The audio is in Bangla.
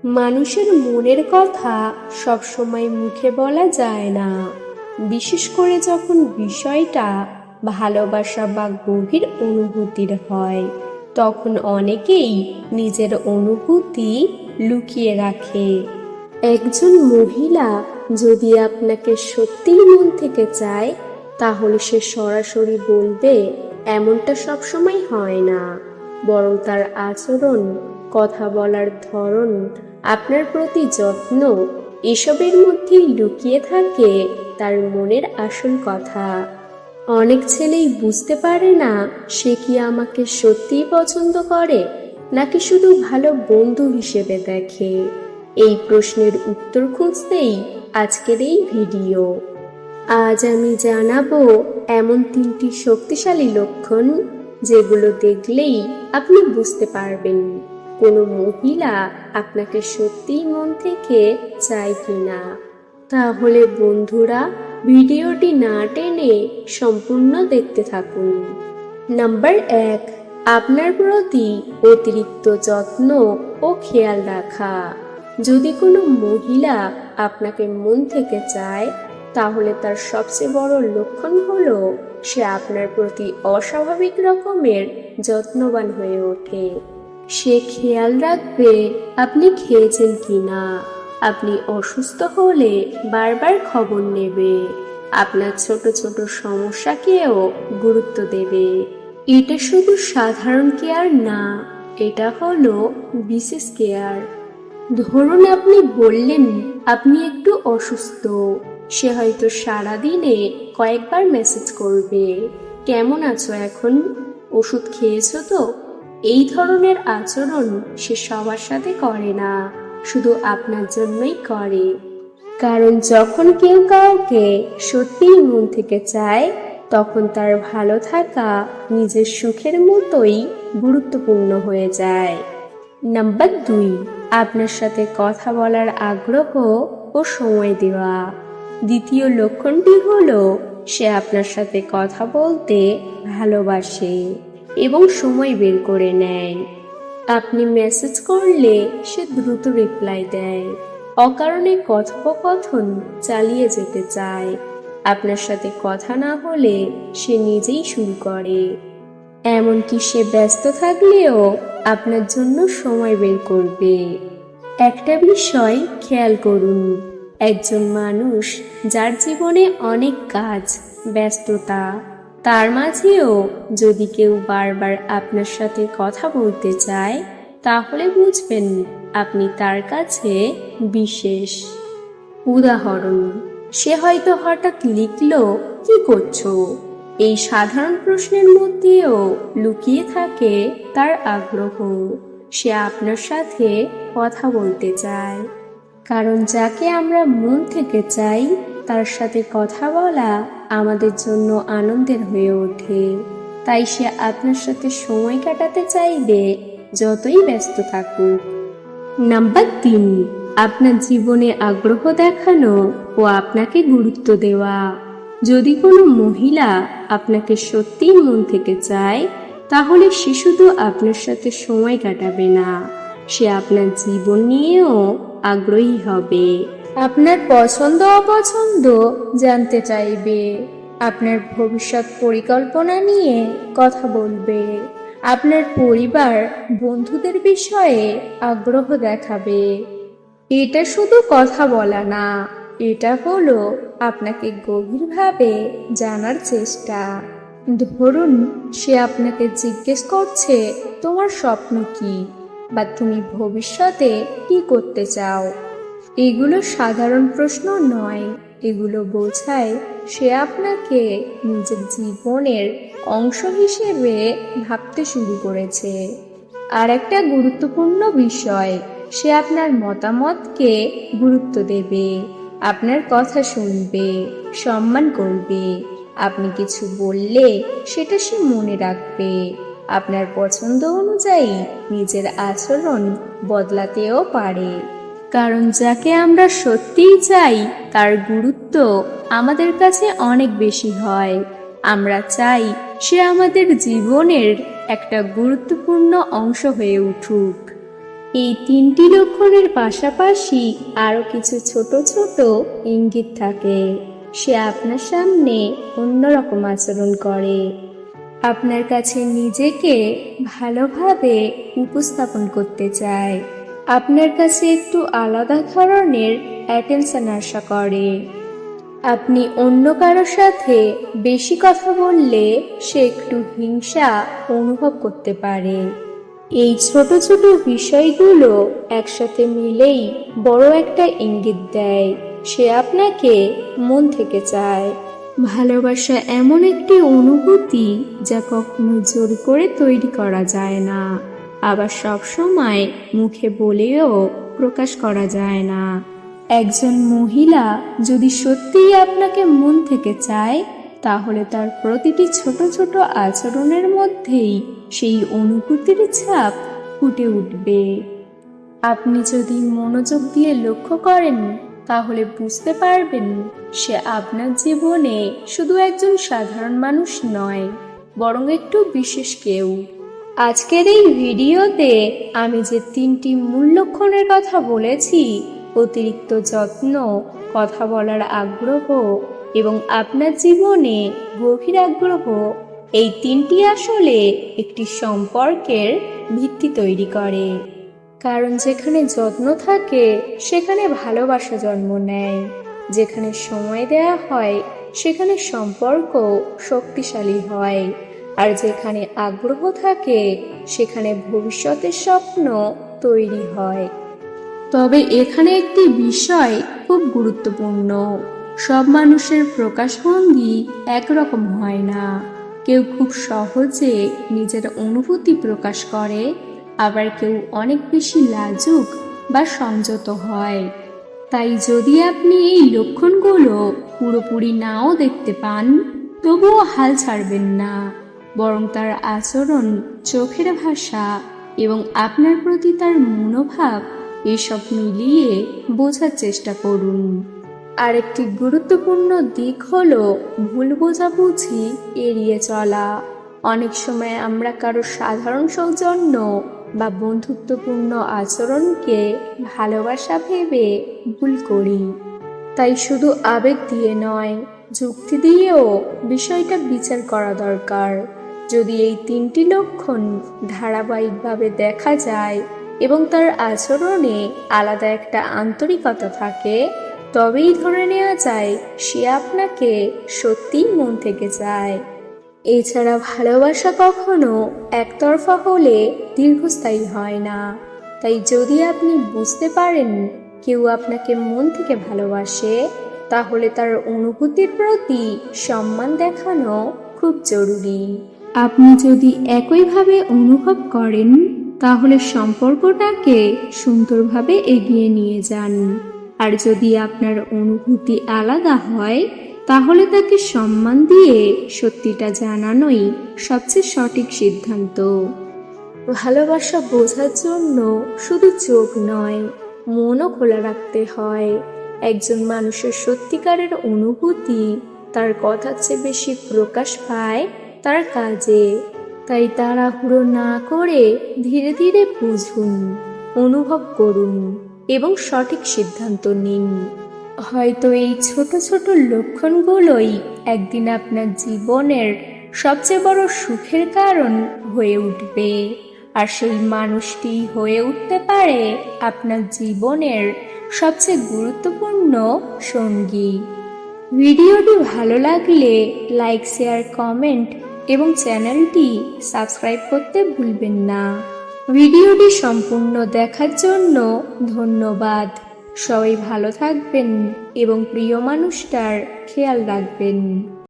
মানুষের মনের কথা সবসময় মুখে বলা যায় না, বিশেষ করে যখন বিষয়টা ভালোবাসা বা গভীর অনুভূতির হয়। তখন অনেকেই নিজের অনুভূতি লুকিয়ে রাখে। একজন মহিলা যদি আপনাকে সত্যিই মন থেকে চায়, তাহলে সে সরাসরি বলবে এমনটা সবসময় হয় না, বরং তার আচরণ, কথা বলার ধরন, আপনার প্রতি যত্ন, এসবের মধ্যেই লুকিয়ে থাকে তার মনের আসল কথা। অনেক ছেলেই বুঝতে পারে না সে কি আমাকে সত্যিই পছন্দ করে নাকি শুধু ভালো বন্ধু হিসেবে দেখে। এই প্রশ্নের উত্তর খুঁজতেই আজকের এই ভিডিও। আজ আমি জানাবো এমন 3টি শক্তিশালী লক্ষণ যেগুলো দেখলেই আপনি বুঝতে পারবেন কোনো মহিলা আপনাকে সত্যিই মন থেকে চায় কিনা। তাহলে বন্ধুরা, ভিডিওটি না টেনে সম্পূর্ণ দেখতে থাকুন। নাম্বার 1, আপনার প্রতি অতিরিক্ত যত্ন ও খেয়াল রাখা। যদি কোনো মহিলা আপনাকে মন থেকে চায়, তাহলে তার সবচেয়ে বড় লক্ষণ হলো সে আপনার প্রতি অস্বাভাবিক রকমের যত্নবান হয়ে ওঠে। সে খেয়াল রাখবে আপনি খেয়েছেন কিনা, আপনি অসুস্থ হলে বারবার খবর নেবে, আপনার ছোট ছোট সমস্যাকেও গুরুত্ব দেবে। এটা শুধু সাধারণ কেয়ার না, এটা হলো বিশেষ কেয়ার। ধরুন আপনি বললেন আপনি একটু অসুস্থ, সে হয়তো সারাদিনে কয়েকবার মেসেজ করবে, কেমন আছো এখন, ওষুধ খেয়েছো তো। এই ধরনের আচরণ সে সবার সাথে করে না, শুধু আপনার জন্যই করে। কারণ যখন কেউ কাউকে সত্যিই মন থেকে চায়, তখন তার ভালো থাকা নিজের সুখের মতোই গুরুত্বপূর্ণ হয়ে যায়। নাম্বার 2, আপনার সাথে কথা বলার আগ্রহ ও সময় দেওয়া। দ্বিতীয় লক্ষণটি হলো সে আপনার সাথে কথা বলতে ভালোবাসে এবং সময় বের করে নেয়। আপনি মেসেজ করলে সে দ্রুত রিপ্লাই দেয়, অকারণে কথোপকথন চালিয়ে যেতে চায়। আপনার সাথে কথা না হলে সে নিজেই শুরু করে। এমনকি সে ব্যস্ত থাকলেও আপনার জন্য সময় বের করবে। একটা বিষয় খেয়াল করুন, একজন মানুষ যার জীবনে অনেক কাজ, ব্যস্ততা, তার মাঝেও যদি কেউ বারবার আপনার সাথে কথা বলতে চায়, তাহলে বুঝবেন আপনি তার কাছে বিশেষ। উদাহরণ, সে হয়তো হঠাৎ লিখলো, কি করছো? এই সাধারণ প্রশ্নের মধ্যেও লুকিয়ে থাকে তার আগ্রহ। সে আপনার সাথে কথা বলতে চায়। কারণ যাকে আমরা মন থেকে চাই, তার সাথে কথা বলা আমাদের জন্য আনন্দের হয়ে ওঠে। তাই সে আপনার সাথে সময় কাটাতে চাইবে, যতই ব্যস্ত থাকুক। নাম্বার 3, আপনার জীবনে আগ্রহ দেখানো ও আপনাকে গুরুত্ব দেওয়া। যদি কোনো মহিলা আপনাকে সত্যিই মন থেকে চায়, তাহলে সে শুধু আপনার সাথে সময় কাটাবে না, সে আপনার জীবন নিয়েও আগ্রহী হবে। আপনার পছন্দ অপছন্দ জানতে চাইবে, আপনার ভবিষ্যৎ পরিকল্পনা নিয়ে কথা বলবে, আপনার পরিবার, বন্ধুদের বিষয়ে আগ্রহ দেখাবে। এটা শুধু কথা বলা না, এটা হলো আপনাকে গভীরভাবে জানার চেষ্টা। ধরুন সে আপনাকে জিজ্ঞেস করছে তোমার স্বপ্ন কি, বা তুমি ভবিষ্যতে কি করতে চাও। এগুলো সাধারণ প্রশ্ন নয়, এগুলো বোঝায় সে আপনাকে নিজের জীবনের অংশ হিসেবে ভাবতে শুরু করেছে। আর একটা গুরুত্বপূর্ণ বিষয়, সে আপনার মতামতকে গুরুত্ব দেবে, আপনার কথা শুনবে, সম্মান করবে। আপনি কিছু বললে সেটা সে মনে রাখবে। আপনার পছন্দ অনুযায়ী নিজের আচরণ বদলাতেও পারে। কারণ যাকে আমরা সত্যিই চাই, তার গুরুত্ব আমাদের কাছে অনেক বেশি হয়। আমরা চাই সে আমাদের জীবনের একটা গুরুত্বপূর্ণ অংশ হয়ে উঠুক। এই তিনটি লক্ষণের পাশাপাশি আরো কিছু ছোট ছোট ইঙ্গিত থাকে। সে আপনার সামনে অন্যরকম আচরণ করে, আপনার কাছে নিজেকে ভালোভাবে উপস্থাপন করতে চায়, আপনার কাছে একটু আলাদা ধরনের অ্যাটেনশন আশা করে। আপনি অন্য কারো সাথে বেশি কথা বললে সে একটু হিংসা অনুভব করতে পারে। এই ছোট ছোট বিষয়গুলো একসাথে মিলেই বড় একটা ইঙ্গিত দেয় সে আপনাকে মন থেকে চায়। ভালোবাসা এমন একটি অনুভূতি যা কখনো জোর করে তৈরি করা যায় না, আবার সব সময় মুখে বলেও প্রকাশ করা যায় না। একজন মহিলা যদি সত্যিই আপনাকে মন থেকে চায়, তাহলে তার প্রতিটি ছোট ছোট আচরণের মধ্যেই সেই অনুভূতির ছাপ ফুটে উঠবে। আপনি যদি মনোযোগ দিয়ে লক্ষ্য করেন, তাহলে বুঝতে পারবেন সে আপনার জীবনে শুধু একজন সাধারণ মানুষ নয়, বরং একটু বিশেষ কেউ। আজকের এই ভিডিওতে আমি যে তিনটি মূল লক্ষণের কথা বলেছি, অতিরিক্ত যত্ন, কথা বলার আগ্রহ এবং আপনার জীবনে গভীর আগ্রহ, এই তিনটি আসলে একটি সম্পর্কের ভিত্তি তৈরি করে। কারণ যেখানে যত্ন থাকে সেখানে ভালোবাসা জন্ম নেয়, যেখানে সময় দেয়া হয় সেখানে সম্পর্ক শক্তিশালী হয়, আর যেখানে আগ্রহ থাকে সেখানে ভবিষ্যতের স্বপ্ন তৈরি হয়। তবে এখানে একটি বিষয় খুব গুরুত্বপূর্ণ, সব মানুষের প্রকাশভঙ্গি একরকম হয় না। কেউ খুব সহজে নিজের অনুভূতি প্রকাশ করে, আবার কেউ অনেক বেশি লাজুক বা সংযত হয়। তাই যদি আপনি এই লক্ষণগুলো পুরোপুরি নাও দেখতে পান, তবুও হাল ছাড়বেন না, বরং তার আচরণ, চোখের ভাষা এবং আপনার প্রতি তার মনোভাব এসব মিলিয়ে বোঝার চেষ্টা করুন। আরেকটি গুরুত্বপূর্ণ দিক হলো ভুল বোঝাবুঝি এড়িয়ে চলা। অনেক সময় আমরা কারো সাধারণ সৌজন্য বা বন্ধুত্বপূর্ণ আচরণকে ভালোবাসা ভেবে ভুল করি। তাই শুধু আবেগ দিয়ে নয়, যুক্তি দিয়েও বিষয়টা বিচার করা দরকার। যদি এই তিনটি লক্ষণ ধারাবাহিকভাবে দেখা যায় এবং তার আচরণে আলাদা একটা আন্তরিকতা থাকে, তবেই ধরে নেওয়া যায় সে আপনাকে সত্যিই মন থেকে চায়। এছাড়া ভালোবাসা কখনো একতরফা হলে দীর্ঘস্থায়ী হয় না। তাই যদি আপনি বুঝতে পারেন কেউ আপনাকে মন থেকে ভালোবাসে, তাহলে তার অনুভূতির প্রতি সম্মান দেখানো খুব জরুরি। আপনি যদি একইভাবে অনুভব করেন, তাহলে সম্পর্কটাকে সুন্দরভাবে এগিয়ে নিয়ে যান। আর যদি আপনার অনুভূতি আলাদা হয়, তাহলে তাকে সম্মান দিয়ে সত্যিটা জানানোই সবচেয়ে সঠিক সিদ্ধান্ত। ভালোবাসা বোঝার জন্য শুধু চোখ নয়, মনও খোলা রাখতে হয়। একজন মানুষের সত্যিকারের অনুভূতি তার কথার চেয়ে বেশি প্রকাশ পায় তার কাজে। তাই তাড়াহুড়ো না করে ধীরে ধীরে বুঝুন, অনুভব করুন এবং সঠিক সিদ্ধান্ত নিন। হয়তো এই ছোট ছোট লক্ষণগুলোই একদিন আপনার জীবনের সবচেয়ে বড় সুখের কারণ হয়ে উঠবে, আর সেই মানুষটি হয়ে উঠতে পারে আপনার জীবনের সবচেয়ে গুরুত্বপূর্ণ সঙ্গী। ভিডিওটি ভালো লাগলে লাইক, শেয়ার, কমেন্ট এবং চ্যানেলটি সাবস্ক্রাইব করতে ভুলবেন না। ভিডিওটি সম্পূর্ণ দেখার জন্য ধন্যবাদ। সবাই ভালো থাকবেন এবং প্রিয় মানুষটার খেয়াল রাখবেন।